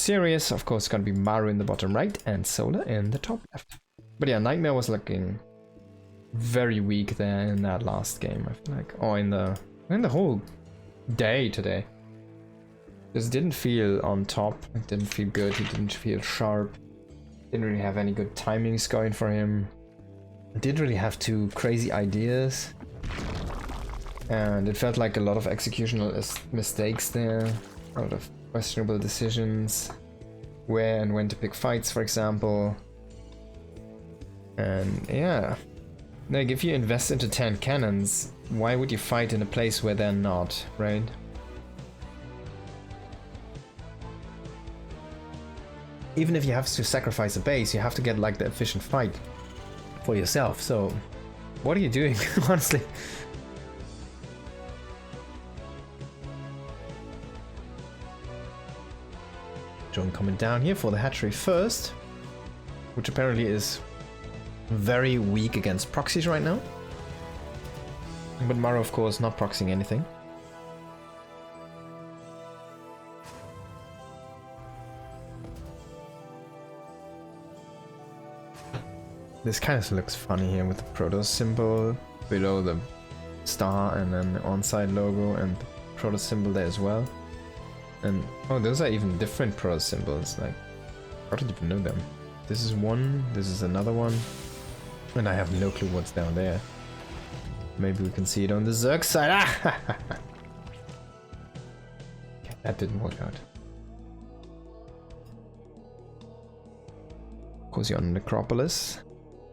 serious, of course, it's gonna be Maru in the bottom right and Solar in the top left. But yeah, Nightmare was looking very weak there in that last game, I feel like. Or in the whole day today. Just didn't feel on top, it didn't feel good, he didn't feel sharp. Didn't really have any good timings going for him. Didn't really have too crazy ideas. And it felt like a lot of executional mistakes there. A lot of questionable decisions. Where and when to pick fights, for example. And yeah. Like, if you invest into 10 cannons, why would you fight in a place where they're not, right? Even if you have to sacrifice a base, you have to get like the efficient fight for yourself. So, what are you doing, honestly? Drone coming down here for the hatchery first, which apparently is very weak against proxies right now. But Maru, of course, not proxying anything. This kind of looks funny here with the Protoss symbol below the star and then the on-side logo and the Protoss symbol there as well. And oh, those are even different Protoss symbols. Like, I didn't even know them. This is one, this is another one, and I have no clue what's down there. Maybe we can see it on the Zerg side. Ah! Okay, that didn't work out. Of course, you're on Necropolis.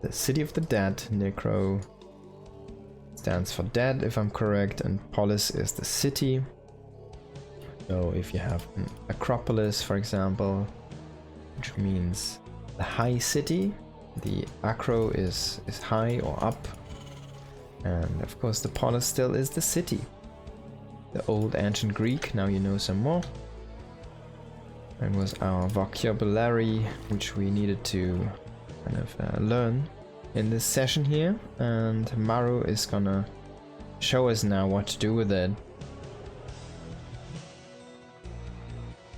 The City of the Dead. Necro stands for dead, if I'm correct, and Polis is the city. So if you have an Acropolis, for example, which means the high city, the acro is high or up, and of course the Polis still is the city. The old ancient Greek, now you know some more. That was our vocabulary, which we needed to kind of learn in this session here, and Maru is gonna show us now what to do with it.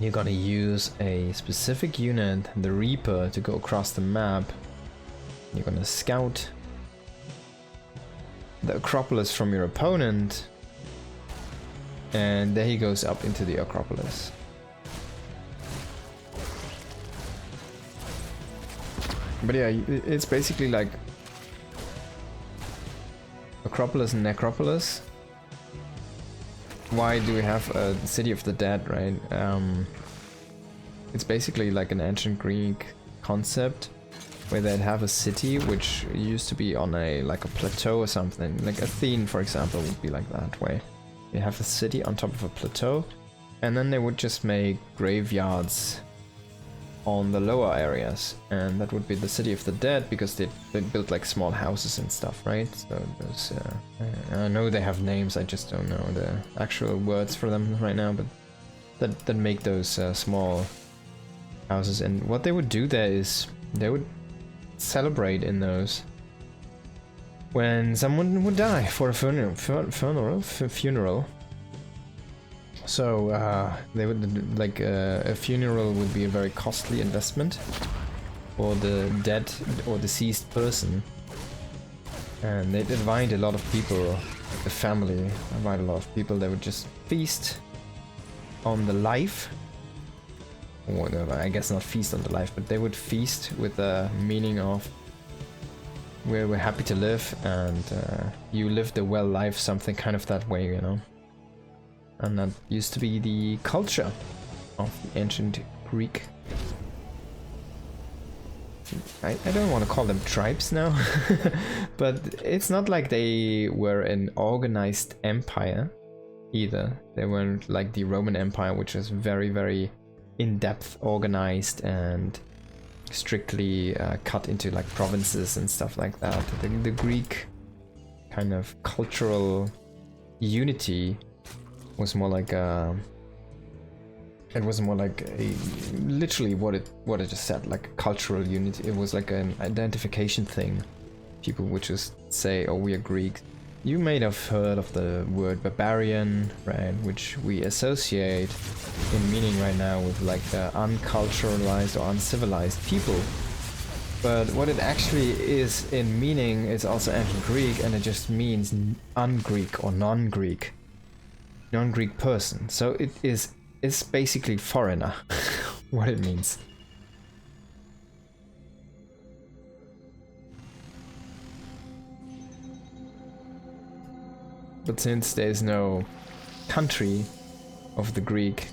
You're gonna use a specific unit, the Reaper, to go across the map. You're gonna scout the Acropolis from your opponent, and there he goes up into the Acropolis. But yeah, it's basically like Acropolis and Necropolis. Why do we have a City of the Dead, right? It's basically like an ancient Greek concept where they'd have a city which used to be on a like a plateau or something. Like Athene, for example, would be like that way. You have a city on top of a plateau, and then they would just make graveyards on the lower areas, and that would be the City of the Dead, because they built like small houses and stuff, right? So those, I know they have names, I just don't know the actual words for them right now, but that make those small houses. And what they would do there is they would celebrate in those when someone would die for a funeral. So they would like a funeral would be a very costly investment for the dead or deceased person, and they'd invite a lot of people. The family invite a lot of people. They would just feast on the life, or I guess not feast on the life, but they would feast with the meaning of we're happy to live, and you lived a well life, something kind of that way, you know. And that used to be the culture of the ancient Greek. I don't want to call them tribes now, but it's not like they were an organized empire either. They weren't like the Roman Empire, which was very, very in-depth organized and strictly cut into like provinces and stuff like that. The Greek kind of cultural unity was more like it was more like a literally what it just said, like a cultural unity. It was like an identification thing. People would just say, oh, we are Greek, you may have heard of the word barbarian, right? Which we associate in meaning right now with like the unculturalized or uncivilized people. But what it actually is in meaning is also ancient Greek, and it just means un-Greek or non-Greek. Non-Greek person. So it's basically foreigner, what it means. But since there's no country of the Greek,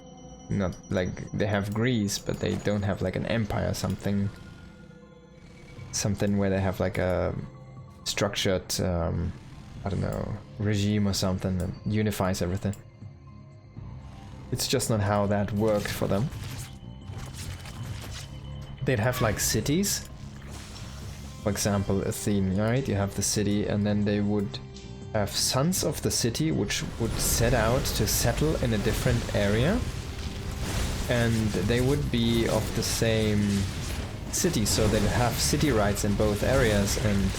not like they have Greece, but they don't have like an empire or something. Something where they have like a structured, I don't know, regime or something that unifies everything. It's just not how that worked for them. They'd have like cities. For example, Athene, right? You have the city, and then they would have sons of the city which would set out to settle in a different area, and they would be of the same city, so they'd have city rights in both areas, and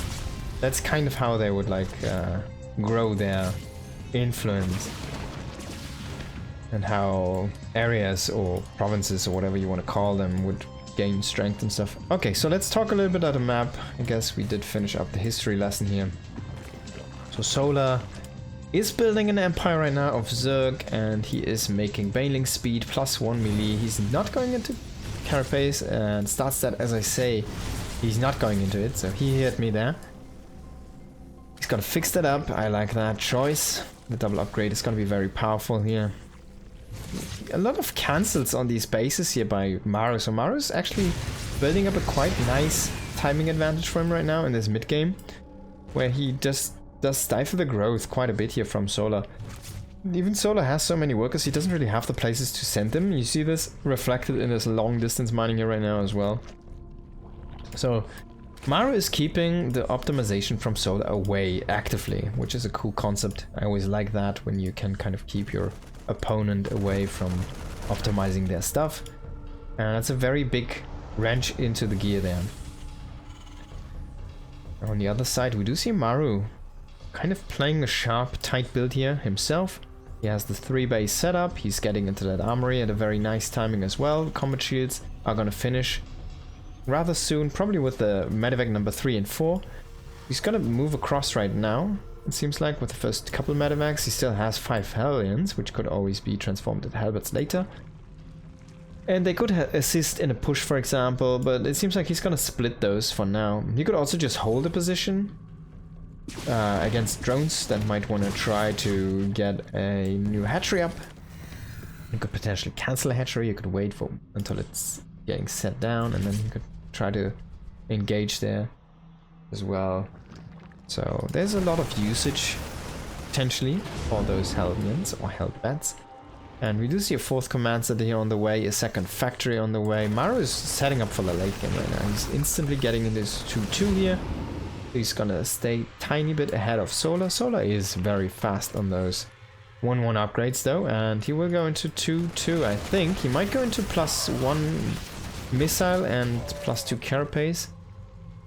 that's kind of how they would like grow their influence, and how areas or provinces or whatever you want to call them would gain strength and stuff. Okay, so let's talk a little bit about the map. I guess we did finish up the history lesson here. So Solar is building an empire right now of Zerg, and he is making bailing speed +1 melee. He's not going into carapace and stat stat, as I say, he's not going into it, so he hit me there. He's gonna fix that up. I like that choice. The double upgrade is gonna be very powerful here. A lot of cancels on these bases here by Maru. So Maru's actually building up a quite nice timing advantage for him right now in this mid game, where he just does stifle the growth quite a bit here from Solar. Even Solar has so many workers, he doesn't really have the places to send them. You see this reflected in his long distance mining here right now as well. So Maru is keeping the optimization from Solar away actively, which is a cool concept. I always like that, when you can kind of keep your opponent away from optimizing their stuff. And that's a very big wrench into the gear there. On the other side, we do see Maru kind of playing a sharp, tight build here himself. He has the 3 base setup, he's getting into that armory at a very nice timing as well. Combat shields are gonna finish rather soon, probably with the medevac number 3 and 4. He's gonna move across right now, it seems like, with the first couple medevacs. He still has 5 Hellions, which could always be transformed into Halberds later. And they could assist in a push, for example, but it seems like he's gonna split those for now. He could also just hold a position against drones that might want to try to get a new hatchery up. You could potentially cancel a hatchery, you could wait for until it's getting set down, and then you could try to engage there as well. So there's a lot of usage potentially for those Hellions or Hellbats. And we do see a 4th command center here on the way, a 2nd factory on the way. Maru is setting up for the late game right now. He's instantly getting into this 2-2 here. He's gonna stay tiny bit ahead of Solar. Solar is very fast on those 1-1 upgrades though, and he will go into 2-2, I think. He might go into +1 missile and +2 carapace.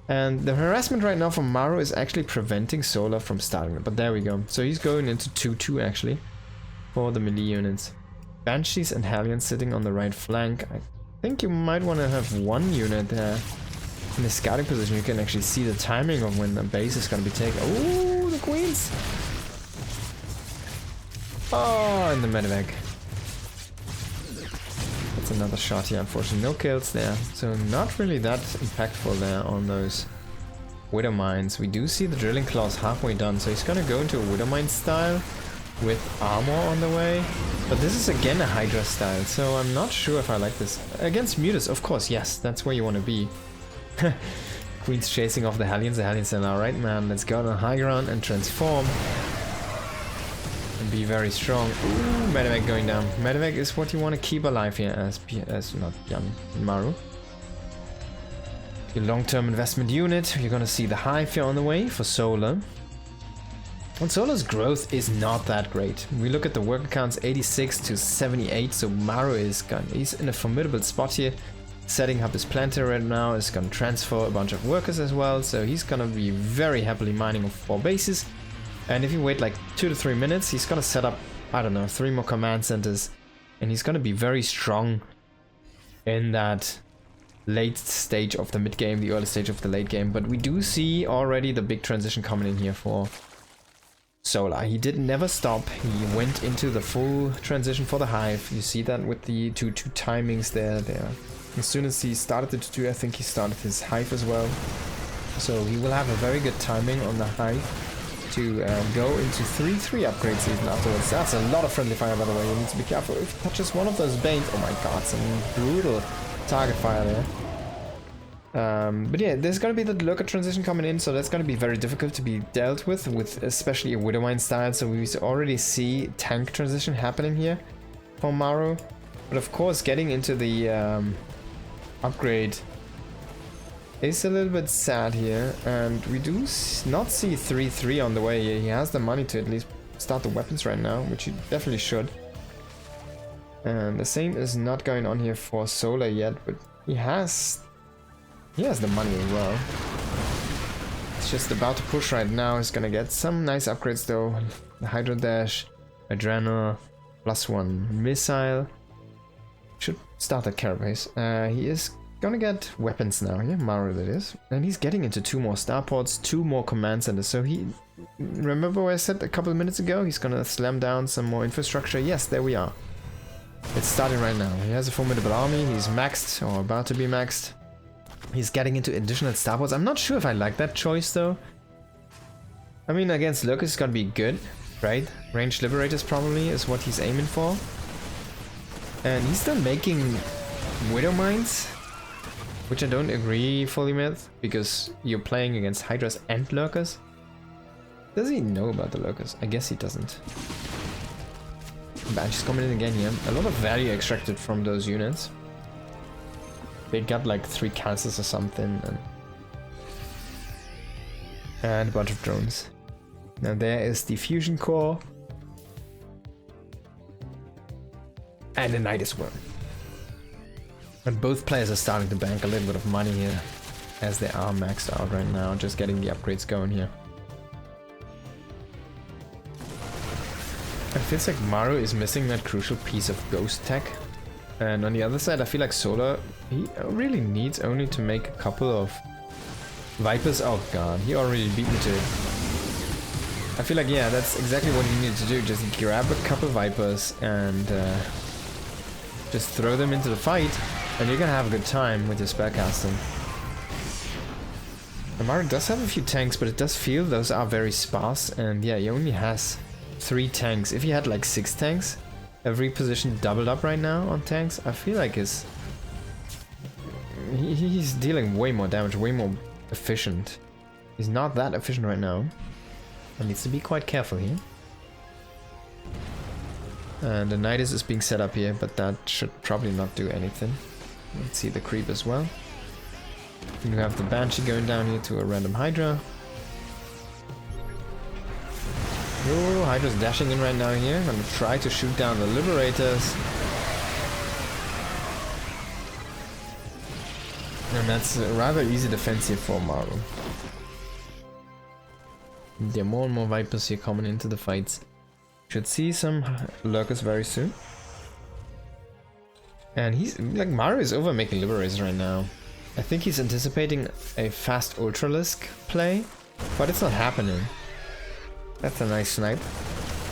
And the harassment right now from Maru is actually preventing Solar from starting it, but there we go. So he's going into 2-2 actually for the melee units. Banshees and Hellions sitting on the right flank. I think you might want to have 1 unit there. In the scouting position, you can actually see the timing of when the base is going to be taken. Oh, the queens! Oh, and the medevac. That's another shot here, unfortunately. No kills there. So not really that impactful there on those Widow Mines. We do see the drilling claws halfway done, so he's going to go into a Widow Mine style with armor on the way. But this is again a Hydra style, so I'm not sure if I like this. Against Mutas, of course, yes, that's where you want to be. Queen's chasing off the Hellions. The Hellions said, alright man, let's go on high ground and transform. And be very strong. Ooh, medevac going down. Medevac is what you want to keep alive here as not young Maru. Your long-term investment unit. You're gonna see the hive here on the way for Solar. And Solar's growth is not that great. We look at the worker counts, 86 to 78, so Maru he's in a formidable spot here. Setting up his planter right now, is going to transfer a bunch of workers as well, so he's going to be very happily mining of 4 bases. And if you wait like 2 to 3 minutes, he's gonna set up, I don't know, 3 more command centers. And he's gonna be very strong in that late stage of the mid game, the early stage of the late game. But we do see already the big transition coming in here for Solar. He did never stop. He went into the full transition for the hive. You see that with the two timings there. As soon as he started the tutu, I think he started his hive as well. So he will have a very good timing on the hive to go into 3-3 upgrades even afterwards. That's a lot of friendly fire, by the way. You need to be careful. If he touches one of those banes, oh my god, some brutal target fire there. But yeah, there's gonna be the lurker transition coming in, so that's gonna be very difficult to be dealt with especially a Widowmine style. So we already see tank transition happening here for Maru. But of course, getting into the upgrade is a little bit sad here, and we do not see 3-3 on the way here. He has the money to at least start the weapons right now, which he definitely should. And the same is not going on here for Solar yet, but he has the money as well. It's just about to push right now. He's gonna get some nice upgrades though. The Hydro Dash, Adrenal, +1 missile. Should start that Carapace. He is gonna get weapons now, yeah, Maru that is. And he's getting into 2 more starports, 2 more command centers. So he, remember what I said a couple of minutes ago? He's gonna slam down some more infrastructure. Yes, there we are. It's starting right now. He has a formidable army. He's maxed, or about to be maxed. He's getting into additional starports. I'm not sure if I like that choice though. I mean, against Lurkers it's gonna be good, right? Ranged Liberators probably is what he's aiming for. And he's still making Widow Mines, which I don't agree fully with, because you're playing against Hydras and Lurkers. Does he know about the Lurkers? I guess he doesn't. Banshee's coming in again here. A lot of value extracted from those units. They got like 3 cancels or something, and a bunch of drones. Now there is the fusion core. And a Nidus Worm. And both players are starting to bank a little bit of money here, as they are maxed out right now, just getting the upgrades going here. It feels like Maru is missing that crucial piece of ghost tech. And on the other side, I feel like Solar, he really needs only to make a couple of Vipers. Oh god, he already beat me to it. I feel like, yeah, that's exactly what you need to do. Just grab a couple Vipers and just throw them into the fight, and you're gonna have a good time with your spellcasting. Maru does have a few tanks, but it does feel those are very sparse, and yeah, he only has 3 tanks. If he had like 6 tanks, every position doubled up right now on tanks, I feel like he's dealing way more damage, way more efficient. He's not that efficient right now. He needs to be quite careful here. And the Nidus is being set up here, but that should probably not do anything. Let's see the creep as well. And you have the Banshee going down here to a random Hydra. Oh, Hydra's dashing in right now here. Gonna try to shoot down the Liberators. And that's a rather easy defense here for Maru. There are more and more Vipers here coming into the fights. Should see some Lurkers very soon. And he's like, Maru is over making Liberators right now. I think he's anticipating a fast Ultralisk play, but it's not happening. That's a nice snipe.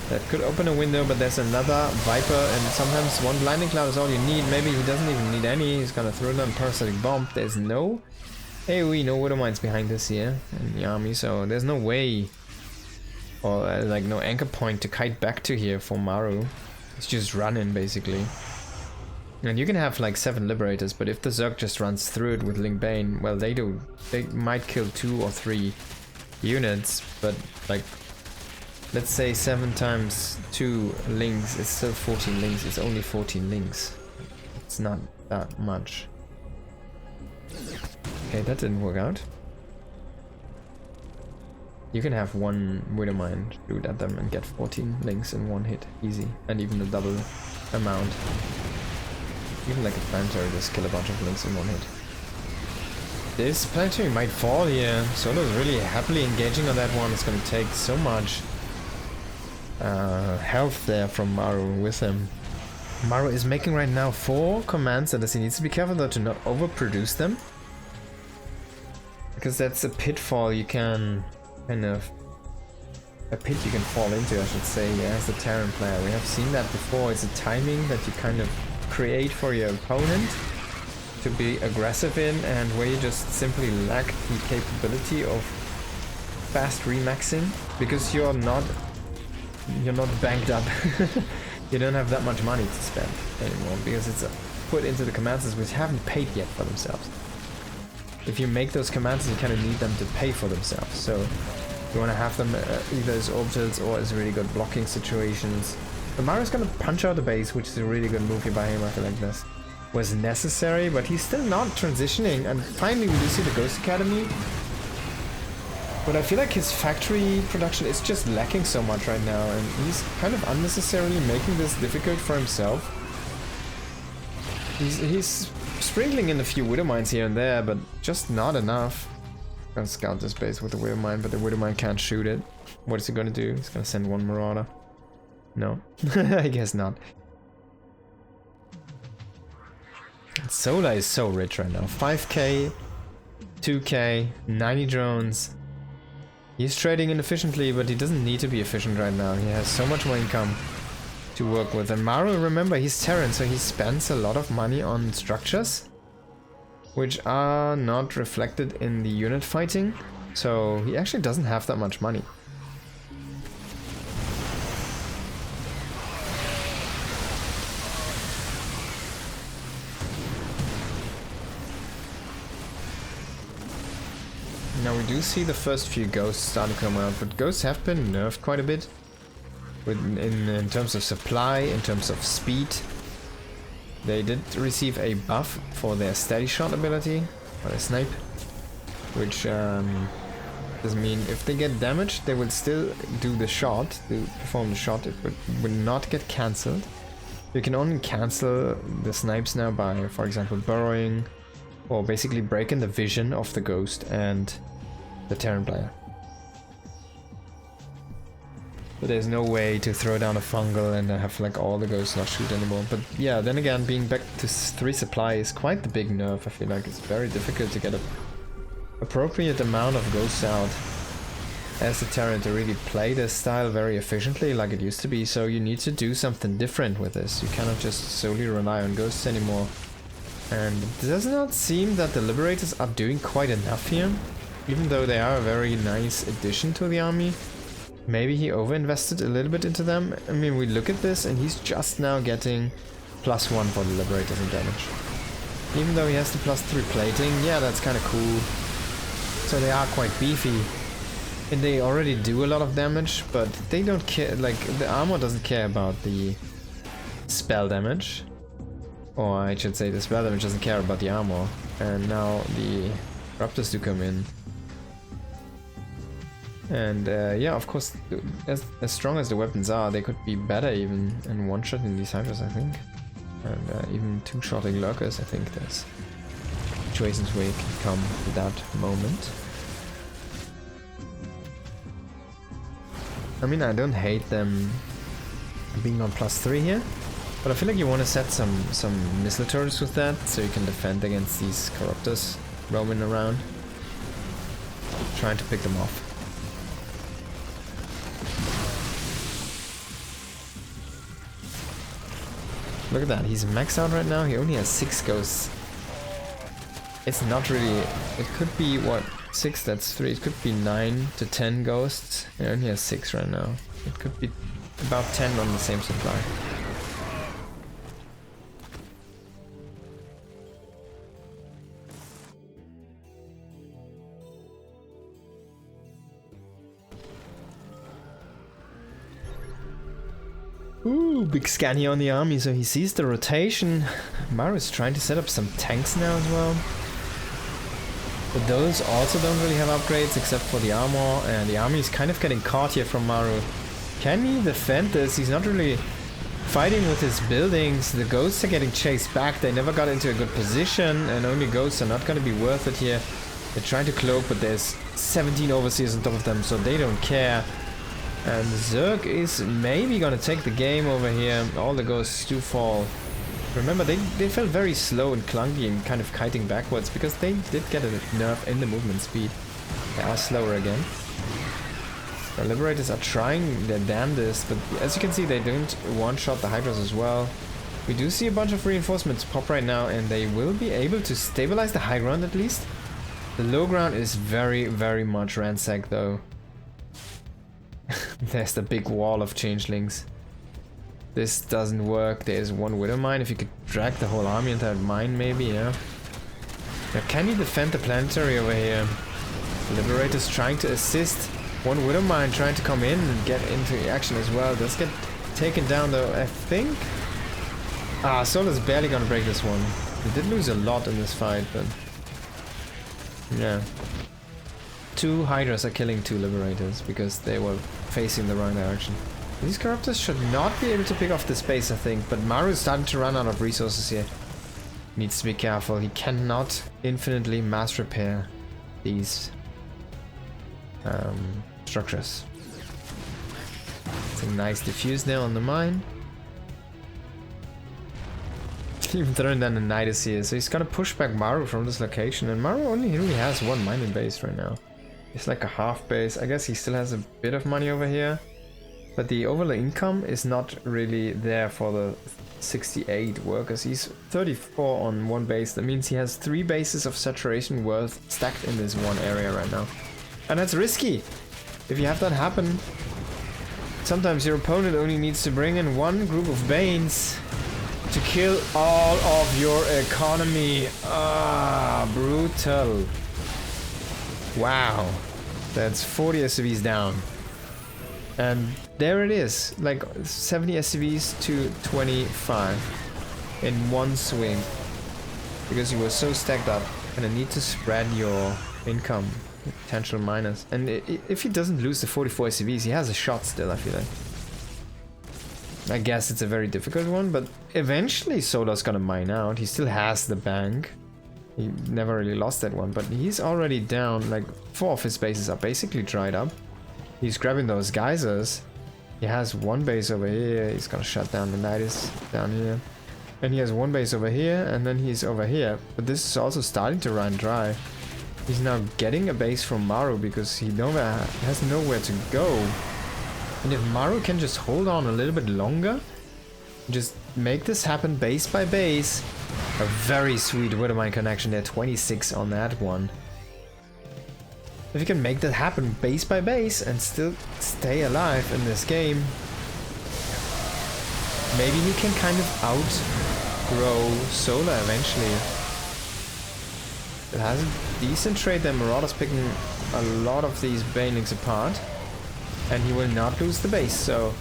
That could open a window, but there's another Viper, and sometimes one Blinding Cloud is all you need. Maybe he doesn't even need any. He's gonna throw down Parasitic Bomb. There's no AoE, no Widow Mines behind this here in the army, so there's no way, or like no anchor point to kite back to here for Maru. It's just running basically. And you can have like 7 Liberators, but if the Zerg just runs through it with Link Bane, well, they might kill 2 or 3 units, but like, let's say 7 times 2 links, it's still 14 links. It's only 14 links. It's not that much. Okay, that didn't work out. You can have 1 Widow Mine shoot at them and get 14 links in 1 hit, easy, and even a double amount. Even like a planetary, just kill a bunch of links in 1 hit. This planetary might fall here. Solo's really happily engaging on that one. It's gonna take so much. health there from Maru with him. Maru is making right now 4 command centers. He needs to be careful though to not overproduce them, because that's a pitfall you can a pit you can fall into, I should say, as a Terran player. We have seen that before. It's a timing that you kind of create for your opponent to be aggressive in, and where you just simply lack the capability of fast remaxing because you're not banked up. You don't have that much money to spend anymore because it's put into the commanders which haven't paid yet for themselves. If you make those commanders, you kind of need them to pay for themselves. So you want to have them either as orbitals or as really good blocking situations. But Maru's gonna punch out the base, which is a really good move here by him. I feel like this was necessary, but he's still not transitioning. And finally we do see the Ghost Academy. But I feel like his factory production is just lacking so much right now, and he's kind of unnecessarily making this difficult for himself. He's sprinkling in a few Widow Mines here and there, but just not enough. I'm gonna scout this base with the Widow Mine, but the Widow Mine can't shoot it. What is he gonna do? He's gonna send one Marauder. No, I guess not. Solar is so rich right now. 5k, 2k, 90 drones. He's trading inefficiently, but he doesn't need to be efficient right now. He has so much more income to work with. And Maru, remember, he's Terran, so he spends a lot of money on structures, which are not reflected in the unit fighting. So he actually doesn't have that much money. Now we do see the first few ghosts starting to come out, but ghosts have been nerfed quite a bit in terms of supply, in terms of speed. They did receive a buff for their steady shot ability, or their snipe, which does mean if they get damaged, they will still do the shot, perform the shot. It would not get cancelled. You can only cancel the snipes now by, for example, burrowing, or basically breaking the vision of the ghost and the Terran player. But there's no way to throw down a fungal and have like all the ghosts not shoot anymore. But yeah, then again, being back to 3 supply is quite the big nerf. I feel like it's very difficult to get an appropriate amount of ghosts out as a Terran to really play this style very efficiently like it used to be. So you need to do something different with this. You cannot just solely rely on ghosts anymore. And it does not seem that the Liberators are doing quite enough here, even though they are a very nice addition to the army. Maybe he overinvested a little bit into them. I mean, we look at this and he's just now getting +1 for the Liberators in damage. Even though he has the +3 plating, yeah, that's kind of cool. So they are quite beefy. And they already do a lot of damage, but they don't care, like, the armor doesn't care about the spell damage. Or I should say the spell damage doesn't care about the armor. And now the Raptors do come in. And yeah, of course, as strong as the weapons are, they could be better even in one-shotting these Hydras, I think. And even two-shotting Lurkers, I think there's situations where you can come to that moment. I mean, I don't hate them being on +3 here, but I feel like you want to set some missile turrets with that, so you can defend against these Corruptors roaming around, trying to pick them off. Look at that, he's maxed out right now, he only has 6 ghosts. It's not really, it could be, what, 6, that's 3, it could be 9 to 10 ghosts. He only has 6 right now. It could be about 10 on the same supply. Ooh, big scan here on the army, so he sees the rotation. Maru is trying to set up some tanks now as well. But those also don't really have upgrades except for the armor, and the army is kind of getting caught here from Maru. Can he defend this? He's not really fighting with his buildings. The ghosts are getting chased back. They never got into a good position, and only ghosts are not going to be worth it here. They're trying to cloak, but there's 17 overseers on top of them, so they don't care. And Zerg is maybe gonna take the game over here. All the ghosts do fall. Remember, they felt very slow and clunky and kind of kiting backwards because they did get a nerf in the movement speed. They are slower again. The Liberators are trying their damnedest, but as you can see, they don't one-shot the Hydras as well. We do see a bunch of reinforcements pop right now, and they will be able to stabilize the high ground at least. The low ground is very, very much ransacked though. There's the big wall of changelings. This doesn't work. There's one Widow Mine. If you could drag the whole army into that mine, maybe, yeah. Now, can you defend the planetary over here? The Liberator's trying to assist. One Widow Mine trying to come in and get into action as well. Does get taken down though, I think. Ah, Solar's barely gonna break this one. He did lose a lot in this fight, but yeah. 2 Hydras are killing 2 Liberators because they were facing the wrong direction. These Corruptors should not be able to pick off the space, I think, but Maru is starting to run out of resources here. Needs to be careful. He cannot infinitely mass repair these structures. It's a nice diffuse there on the mine. Even throwing down the Nidus here, so he's gonna push back Maru from this location, and Maru only really has 1 mining base right now. It's like a half base. I guess he still has a bit of money over here, but the overall income is not really there for the 68 workers. He's 34 on 1 base. That means he has 3 bases of saturation worth stacked in this one area right now. And that's risky. If you have that happen, sometimes your opponent only needs to bring in 1 group of Banes to kill all of your economy. Ah, brutal. Wow. That's 40 SCVs down. And there it is. Like 70 SCVs to 25 in 1 swing. Because you were so stacked up. And I need to spread your income. Potential minus. And if he doesn't lose the 44 SCVs, he has a shot still, I feel like. I guess it's a very difficult one, but eventually Solar's gonna mine out. He still has the bank. He never really lost that one, but he's already down. Like 4 of his bases are basically dried up. He's grabbing those geysers. He has 1 base over here. He's gonna shut down the Nidus down here. And he has 1 base over here, and then he's over here. But this is also starting to run dry. He's now getting a base from Maru because he has nowhere to go. And if Maru can just hold on a little bit longer, just make this happen base by base. A very sweet Widowmine connection there, 26 on that one. If you can make that happen base by base and still stay alive in this game, maybe he can kind of outgrow Solar eventually. It has a decent trade there. Marauder's picking a lot of these Banelings apart. And he will not lose the base, so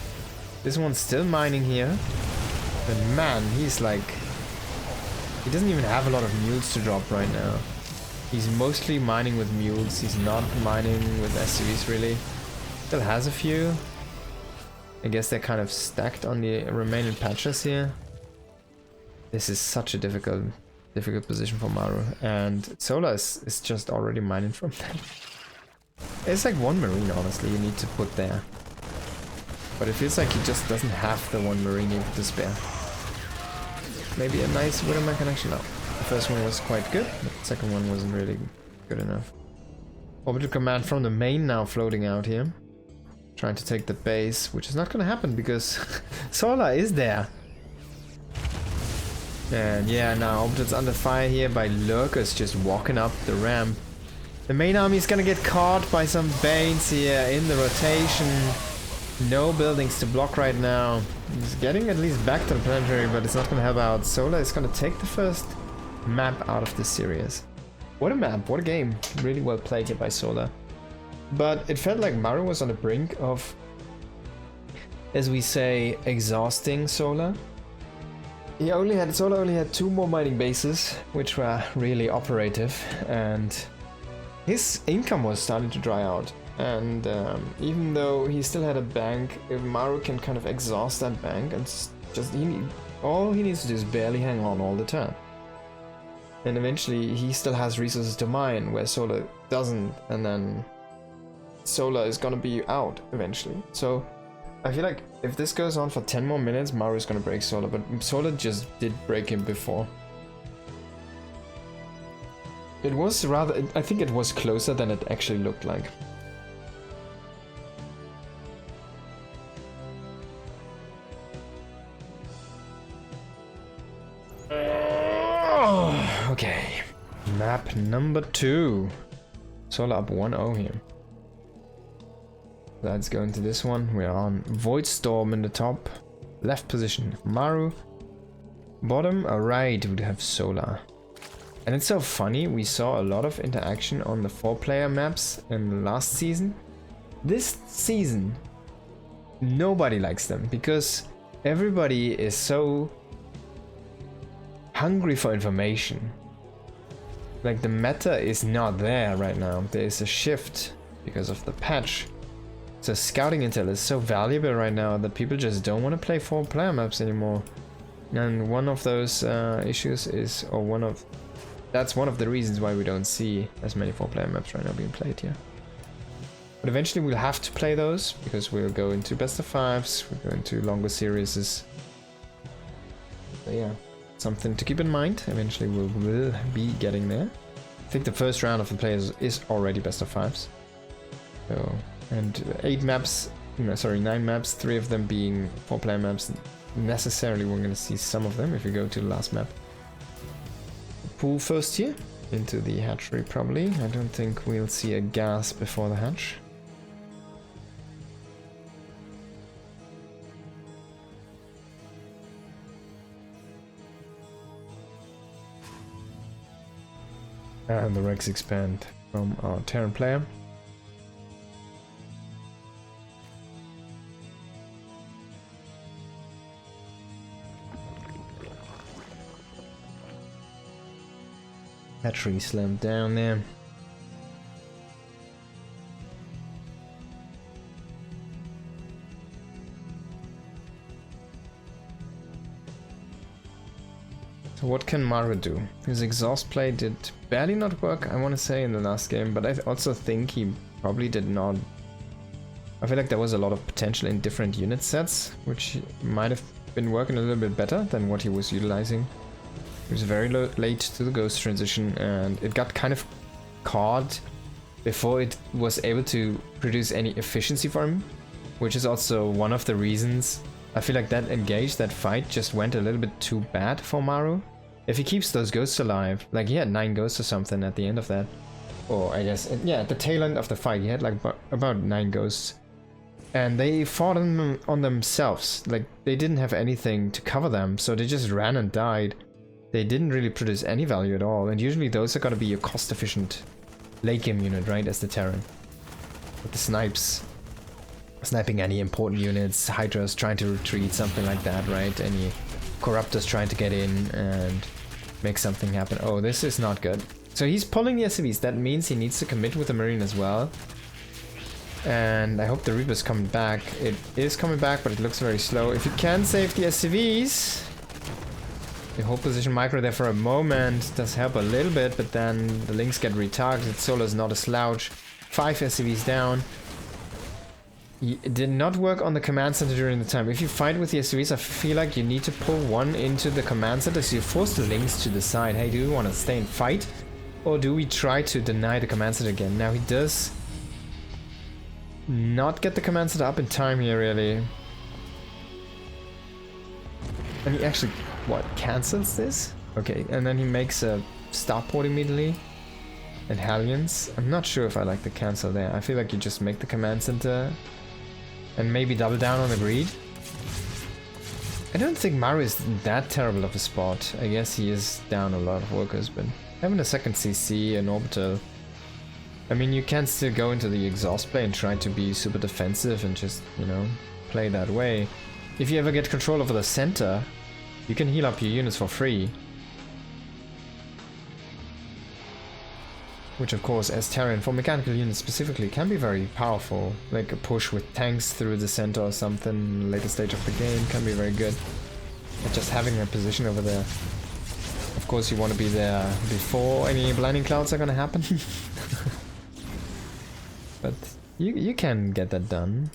this one's still mining here. But man, he's like... he doesn't even have a lot of mules to drop right now. He's mostly mining with mules, he's not mining with SCVs really. Still has a few. I guess they're kind of stacked on the remaining patches here. This is such a difficult position for Maru. And Solar is just already mining from them. It's like 1 Marine, honestly, you need to put there. But it feels like he just doesn't have the 1 Marine able to spare. Maybe a nice Widowmine connection. No. The first one was quite good, but the second one wasn't really good enough. Orbital command from the main now floating out here. Trying to take the base, which is not gonna happen because Solar is there. And yeah, now Orbital's under fire here by Lurkers just walking up the ramp. The main army is gonna get caught by some Banes here in the rotation. No buildings to block right now. He's getting at least back to the planetary, but it's not gonna help out. Solar is gonna take the first map out of this series. What a map, what a game. Really well played here by Solar. But it felt like Maru was on the brink of, as we say, exhausting Solar. Solar only had 2 more mining bases, which were really operative, and his income was starting to dry out. And even though he still had a bank, if Maru can kind of exhaust that bank and just all he needs to do is barely hang on all the time. And eventually he still has resources to mine where Solar doesn't, and then Solar is gonna be out eventually. So I feel like if this goes on for 10 more minutes, Maru is gonna break Solar, but Solar just did break him before. It was rather, I think it was closer than it actually looked like. Okay, map number 2. Solar up 1-0 here. Let's go into this one. We're on Void Storm in the top left position. Maru. Bottom right would have Solar. And it's so funny, we saw a lot of interaction on the 4-player maps in the last season. This season, nobody likes them because everybody is so hungry for information. Like the meta is not there right now. There is a shift because of the patch. So scouting intel is so valuable right now that people just don't want to play 4-player maps anymore. And one of those issues is, that's one of the reasons why we don't see as many 4-player maps right now being played here. But eventually we'll have to play those because we'll go into best of 5s, we'll go into longer series. So yeah, something to keep in mind. Eventually we'll be getting there. I think the first round of the players is already best of 5s. So, and 9 maps, 3 of them being 4-player maps. Necessarily we're going to see some of them if we go to the last map. Pool first here, into the hatchery probably. I don't think we'll see a gas before the hatch. And the Rex expand from our Terran player. Hatchery slammed down there. So what can Maru do? His exhaust play did barely not work, I want to say, in the last game, but I also think he probably did not. I feel like there was a lot of potential in different unit sets, which might have been working a little bit better than what he was utilizing. He was very late to the Ghost transition, and it got kind of caught before it was able to produce any efficiency for him, which is also one of the reasons I feel like that fight just went a little bit too bad for Maru. If he keeps those ghosts alive, like he had 9 ghosts or something at the end of that, or I guess, yeah, at the tail end of the fight he had like about 9 ghosts, and they fought on themselves. Like they didn't have anything to cover them, so they just ran and died. They didn't really produce any value at all, and usually those are gonna be a cost-efficient late game unit, right, as the Terran. With the snipes, sniping any important units, Hydras trying to retreat, something like that, right? Any Corruptors trying to get in and make something happen. Oh, this is not good. So he's pulling the SCVs, that means he needs to commit with the Marine as well. And I hope the Reaper's coming back. It is coming back, but it looks very slow. If you can save the SCVs... The whole position micro there for a moment does help a little bit, but then the links get retargeted. Solar's not a slouch. 5 SCVs down. It did not work on the command center during the time. If you fight with the SCVs, I feel like you need to pull one into the command center, so you force the links to decide, hey, do we want to stay and fight? Or do we try to deny the command center again? Now he does not get the command center up in time here, really. And he actually... what, cancels this? Okay, and then he makes a starport immediately. And Hellions. I'm not sure if I like the cancel there. I feel like you just make the command center and maybe double down on the greed. I don't think Maru is that terrible of a spot. I guess he is down a lot of workers, but having a second CC, an orbital... I mean, you can still go into the exhaust play and try to be super defensive and just, you know, play that way. If you ever get control over the center, you can heal up your units for free. Which of course, as Terran, for mechanical units specifically, can be very powerful. Like a push with tanks through the center or something, later stage of the game, can be very good. But just having a position over there. Of course you want to be there before any blinding clouds are gonna happen. But You can get that done.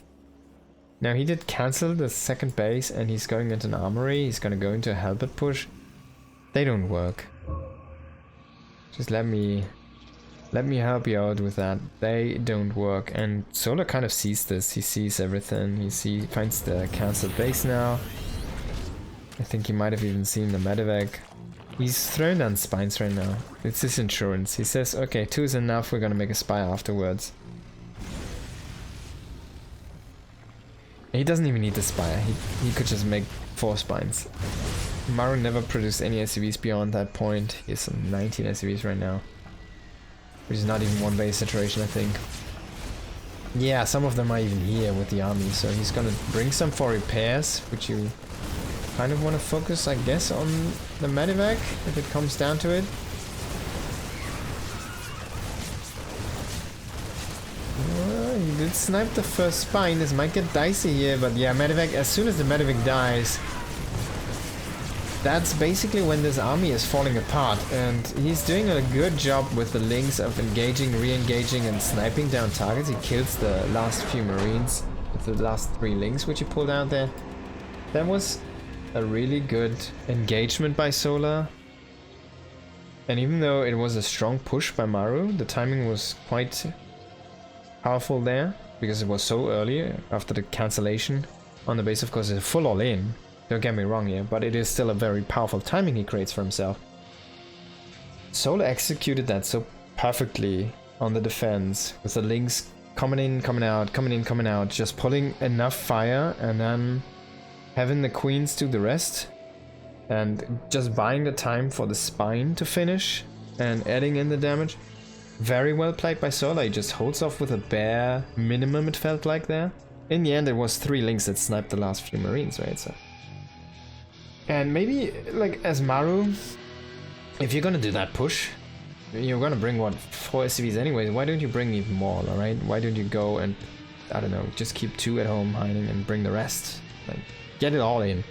Now he did cancel the second base and he's going into an armory. He's gonna go into a halberd push. They don't work. Just let me help you out with that. They don't work. And Solar kind of sees this. He sees everything. He finds the cancelled base now. I think he might have even seen the medevac. He's throwing down spines right now. It's his insurance. He says, okay, 2 is enough. We're gonna make a spire afterwards. He doesn't even need the spire. He could just make 4 spines. Maru never produced any SCVs beyond that point. He has some 19 SCVs right now. Which is not even 1 base saturation, I think. Yeah, some of them are even here with the army. So he's gonna bring some for repairs, which you kind of want to focus, I guess, on the medevac, if it comes down to it. He did snipe the first spine. This might get dicey here, but yeah, medevac, as soon as the medevac dies, that's basically when this army is falling apart, and he's doing a good job with the links of engaging, re-engaging, and sniping down targets. He kills the last few marines with the last 3 links which he pulled out there. That was a really good engagement by Solar. And even though it was a strong push by Maru, the timing was quite powerful there, because it was so early after the cancellation on the base. Of course, it's full all in, don't get me wrong here, but it is still a very powerful timing he creates for himself. Solar executed that so perfectly on the defense, with the links coming in, coming out, coming in, coming out, just pulling enough fire and then having the queens do the rest, and just buying the time for the spine to finish and adding in the damage. Very well played by Solar. He just holds off with a bare minimum, it felt like there. In the end, it was 3 links that sniped the last few marines, right? So, and maybe, like, as Maru, if you're gonna do that push, you're gonna bring, what, 4 SCVs anyway, why don't you bring even more, alright? Why don't you go and, I don't know, just keep 2 at home hiding and bring the rest? Like, get it all in.